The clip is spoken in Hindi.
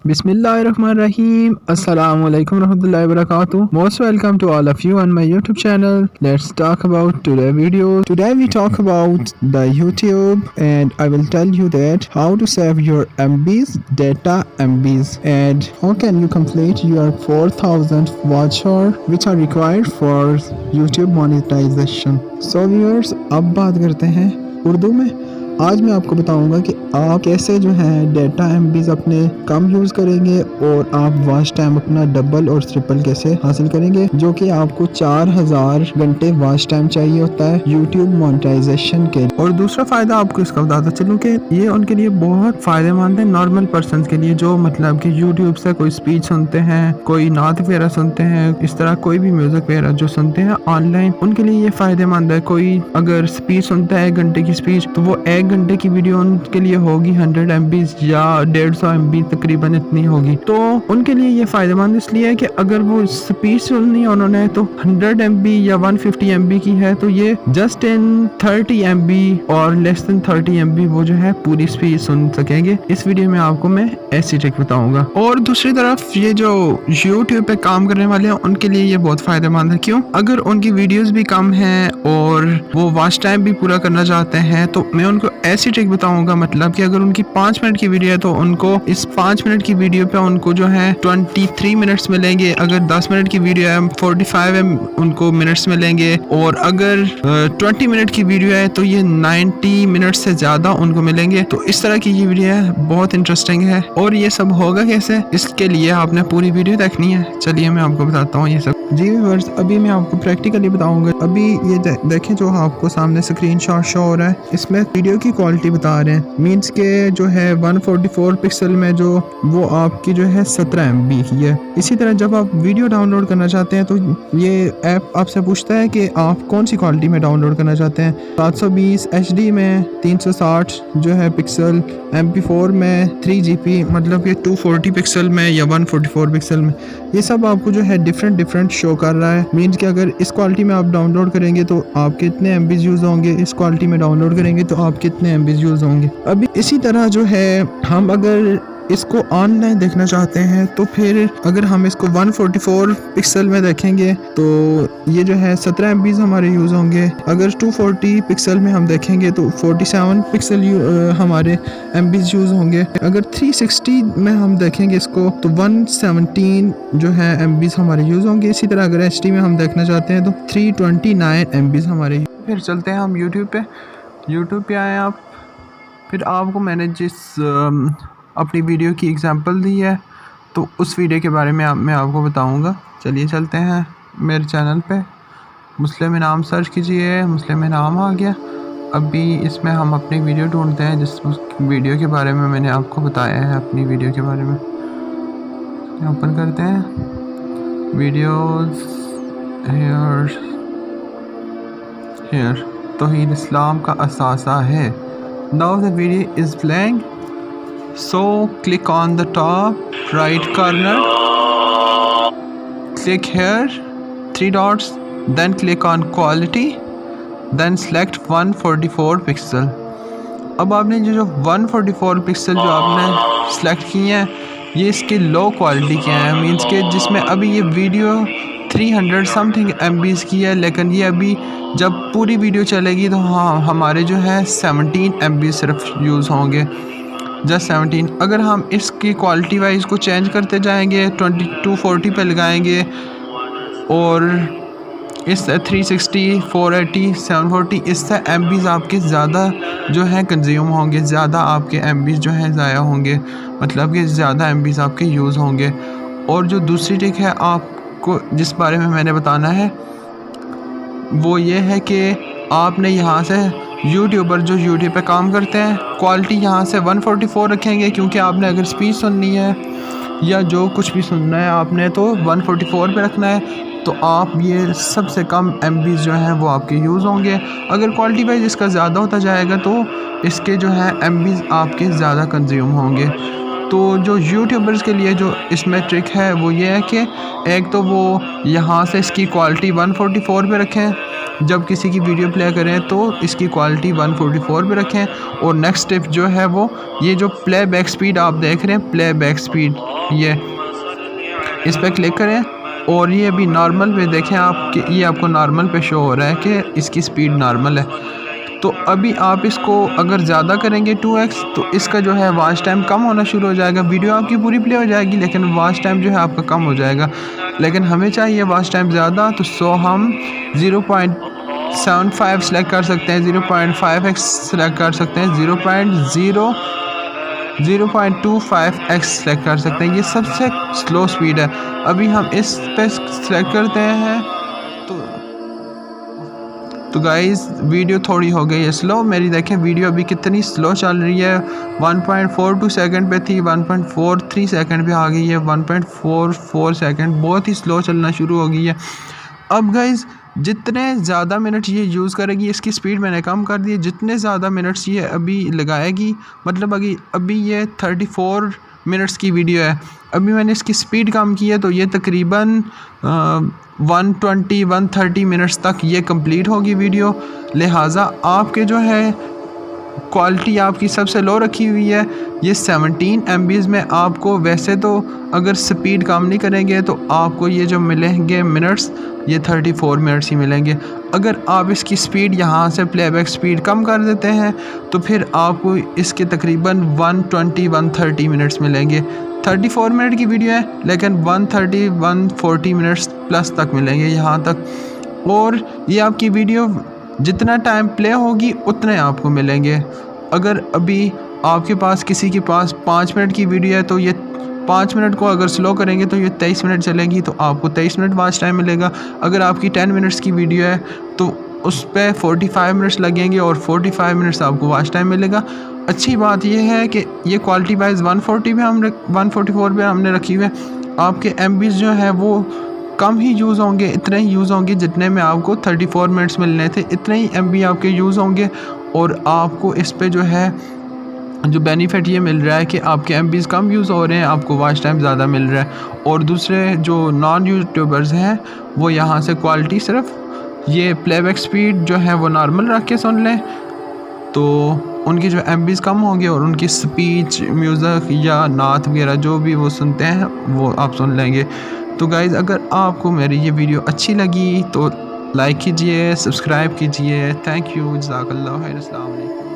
Bismillahirrahmanirrahim. Assalamu alaikum warahmatullahi wabarakatuh. Most welcome to all of you on my YouTube channel. Let's talk about today's video. Today we talk about the YouTube, and I will tell you that how to save your MBs, data MBs, and how can you complete your 4000 watch hour which are required for YouTube monetization. So viewers, अब बात करते हैं उर्दू में। आज मैं आपको बताऊंगा कि आप कैसे जो है डेटा एमबीज अपने कम यूज़ करेंगे और आप वॉच टाइम अपना डबल और ट्रिपल कैसे हासिल करेंगे, जो कि आपको 4000 घंटे वॉच टाइम चाहिए होता है यूट्यूब मोनेटाइजेशन के। और दूसरा फ़ायदा आपको इसका बताता चलूँ कि ये उनके लिए बहुत फ़ायदेमंद है, नॉर्मल पर्सन के लिए जो मतलब कि यूट्यूब से कोई स्पीच सुनते हैं, कोई नात वगैरह सुनते हैं, इस तरह कोई भी म्यूज़िक वगैरह जो सुनते हैं ऑनलाइन, उनके लिए ये फ़ायदेमंद है। कोई अगर स्पीच सुनता है 1 घंटे की स्पीच, तो वो 1 घंटे की वीडियो उनके लिए होगी 100 MB या 150 MB तकरीबन इतनी होगी। तो उनके लिए ये फ़ायदेमंद इसलिए है कि अगर वो स्पीच सुननी है उन्होंने तो 100 MB या 150 MB की है, तो ये जस्ट इन 30 MB और लेस देन 30 MB वो जो है पूरी स्पीच सुन सकेंगे। इस वीडियो में आपको मैं ऐसी ट्रिक बताऊंगा। और दूसरी तरफ ये जो YouTube पे काम करने वाले हैं उनके लिए ये बहुत फ़ायदेमंद है। क्यों? अगर उनकी वीडियोस भी कम हैं और वो वॉच टाइम भी पूरा करना चाहते हैं, तो मैं उनको ऐसी ट्रिक बताऊंगा, मतलब कि अगर उनकी 5 मिनट की वीडियो है तो उनको इस 5 मिनट की वीडियो पे उनको जो है 23 मिनट्स मिलेंगे। अगर 10 मिनट की वीडियो है 45 उनको मिनट्स मिलेंगे, और अगर 20 मिनट की वीडियो है तो ये 90 मिनट से ज़्यादा उनको मिलेंगे। तो इस तरह की ये वीडियो है, बहुत इंटरेस्टिंग है। और ये सब होगा कैसे, इसके लिए आपने पूरी वीडियो देखनी है। चलिए मैं आपको बताता हूँ ये सब। जी व्यूअर्स, अभी मैं आपको प्रैक्टिकली बताऊंगा। अभी ये देखें जो आपको सामने स्क्रीनशॉट शो हो रहा है, इसमें वीडियो की क्वालिटी बता रहे हैं। मींस के जो है 144 पिक्सल में जो वो आपकी जो है 17 MB की है। इसी तरह जब आप वीडियो डाउनलोड करना चाहते हैं तो ये ऐप आपसे पूछता है कि आप कौन सी क्वालिटी में डाउनलोड करना चाहते हैं। 720 HD में, 360 जो है पिक्सल, MP4 में, 3GB मतलब कि 240 पिक्सल में या 144 पिक्सल में। ये सब आपको जो है डिफरेंट शो कर रहा है। मीन्स कि अगर इस क्वालिटी में आप डाउनलोड करेंगे तो आपके इतने MB यूज़ होंगे, इस क्वालिटी में डाउनलोड करेंगे तो आपके इतने MB यूज़ होंगे। अभी इसी तरह जो है हम अगर इसको ऑनलाइन देखना चाहते हैं तो फिर अगर हम इसको 144 पिक्सल में देखेंगे तो ये जो है 17 MB हमारे यूज़ होंगे। अगर 240 पिक्सल में हम देखेंगे तो 47 पिक्सल हमारे MB यूज़ होंगे। अगर 360 में हम देखेंगे इसको तो 117 जो है MB हमारे यूज़ होंगे। इसी तरह अगर HD में हम देखना चाहते हैं तो 329 MB हमारे। फिर चलते हैं हम यूट्यूब पे आए आप। फिर आपको मैंने जिस अपनी वीडियो की एग्जांपल दी है तो उस वीडियो के बारे में मैं आपको बताऊंगा। चलिए चलते हैं मेरे चैनल पे। मुस्लिम इनाम सर्च कीजिए, मुस्लिम इनाम आ गया। अभी इसमें हम अपनी वीडियो ढूंढते हैं जिस वीडियो के बारे में मैंने आपको बताया है। अपनी वीडियो के बारे में ओपन करते हैं वीडियोस। हेयर तौहीद इस्लाम का असासा है। Now the video is playing, so click on the top right corner, click here 3 dots, then click on quality, then select 144 pixel। अब आपने जो 144 पिक्सल जो आपने सेलेक्ट किए हैं ये इसकी लो क्वालिटी के हैं। मींस के जिसमें अभी ये वीडियो 300 समथिंग MB की है, लेकिन ये अभी जब पूरी वीडियो चलेगी तो हाँ हमारे जो है 17 MB सिर्फ यूज़ होंगे, जस्ट 17। अगर हम इसकी क्वालिटी वाइज को चेंज करते जाएंगे, 2240 पे लगाएंगे और इस 360, 480, 740 इससे MBs आपके ज़्यादा जो है कंज्यूम होंगे, ज़्यादा आपके MBs जो हैं ज़ाया होंगे, मतलब कि ज़्यादा MBs आपके यूज़ होंगे। और जो दूसरी ट्रिक है आपको जिस बारे में मैंने बताना है वो ये है कि आपने यहाँ से यूट्यूबर जो यूट्यूब पे काम करते हैं क्वालिटी यहाँ से 144 रखेंगे, क्योंकि आपने अगर स्पीच सुननी है या जो कुछ भी सुनना है आपने तो 144 पे रखना है। तो आप ये सबसे कम MB जो हैं वो आपके यूज़ होंगे। अगर क्वालिटी वाइज इसका ज़्यादा होता जाएगा तो इसके जो है MB आपके ज़्यादा कंज्यूम होंगे। तो जो यूट्यूबर्स के लिए जो इसमें ट्रिक है वो ये है कि एक तो वो यहाँ से इसकी क्वालिटी 144 पे रखें, जब किसी की वीडियो प्ले करें तो इसकी क्वालिटी 144 पे रखें। और नेक्स्ट स्टेप जो है वो ये जो प्ले बैक स्पीड आप देख रहे हैं, प्ले बैक स्पीड, ये इस पर क्लिक करें और ये अभी नॉर्मल पे देखें आप कि ये आपको नॉर्मल पे शो हो रहा है कि इसकी स्पीड नॉर्मल है। तो अभी आप इसको अगर ज़्यादा करेंगे 2x तो इसका जो है वॉच टाइम कम होना शुरू हो जाएगा। वीडियो आपकी पूरी प्ले हो जाएगी लेकिन वॉच टाइम जो है आपका कम हो जाएगा। लेकिन हमें चाहिए वॉच टाइम ज़्यादा, तो सो हम 0.75 सेलेक्ट कर सकते हैं, 0.5x सेलेक्ट कर सकते हैं, 0.25x सेलेक्ट कर सकते हैं। ये सबसे स्लो स्पीड है। अभी हम इस पे सेलेक्ट करते हैं तो गाइस वीडियो थोड़ी हो गई है स्लो। मेरी देखें वीडियो अभी कितनी स्लो चल रही है, 1.42 सेकंड पे थी, 1.43 सेकंड पे आ गई है, 1.44 सेकंड, बहुत ही स्लो चलना शुरू हो गई है। अब गाइस जितने ज़्यादा मिनट ये यूज़ करेगी, इसकी स्पीड मैंने कम कर दी है, जितने ज़्यादा मिनट्स ये अभी लगाएगी, मतलब अभी ये 34 मिनट्स की वीडियो है, अभी मैंने इसकी स्पीड कम की है तो ये तकरीबन 120-130 मिनट्स तक ये कंप्लीट होगी वीडियो। लिहाजा आपके जो है क्वालिटी आपकी सबसे लो रखी हुई है, ये 17 MBs में आपको, वैसे तो अगर स्पीड कम नहीं करेंगे तो आपको ये जो मिलेंगे मिनट्स, ये 34 मिनट्स ही मिलेंगे। अगर आप इसकी स्पीड यहाँ से प्लेबैक स्पीड कम कर देते हैं तो फिर आपको इसके तकरीबन 120-130 मिनट्स मिलेंगे। 34 मिनट की वीडियो है लेकिन 130-140 मिनट्स प्लस तक मिलेंगे यहाँ तक। और ये आपकी वीडियो जितना टाइम प्ले होगी उतने आपको मिलेंगे। अगर अभी आपके पास किसी के पास 5 मिनट की वीडियो है तो ये 5 मिनट को अगर स्लो करेंगे तो ये 23 मिनट चलेगी, तो आपको 23 मिनट वॉच टाइम मिलेगा। अगर आपकी 10 मिनट्स की वीडियो है तो उस पर 45 मिनट्स लगेंगे और 45 मिनट्स आपको वॉच टाइम मिलेगा। अच्छी बात यह है कि ये क्वालिटी वाइज 144 पे हमने रखी हुई है। आपके MBs जो है वो कम ही यूज़ होंगे, इतने ही यूज़ होंगे जितने में आपको 34 मिनट्स मिलने थे, इतने ही MB आपके यूज़ होंगे। और आपको इस पे जो है जो बेनिफिट ये मिल रहा है कि आपके MBs कम यूज़ हो रहे हैं, आपको वॉच टाइम ज़्यादा मिल रहा है। और दूसरे जो नॉन यूट्यूबर्स हैं वो यहाँ से क्वालिटी सिर्फ ये प्लेबैक स्पीड जो है वो नॉर्मल रख के सुन लें तो उनकी जो MBs कम होंगे और उनकी स्पीच, म्यूज़िक या नात वगैरह जो भी वो सुनते हैं वो आप सुन लेंगे। तो गाइज़ अगर आपको मेरी ये वीडियो अच्छी लगी तो लाइक कीजिए, सब्सक्राइब कीजिए। थैंक यू, जज़ाकल्लाह खैर, अस्सलाम वालेकुम।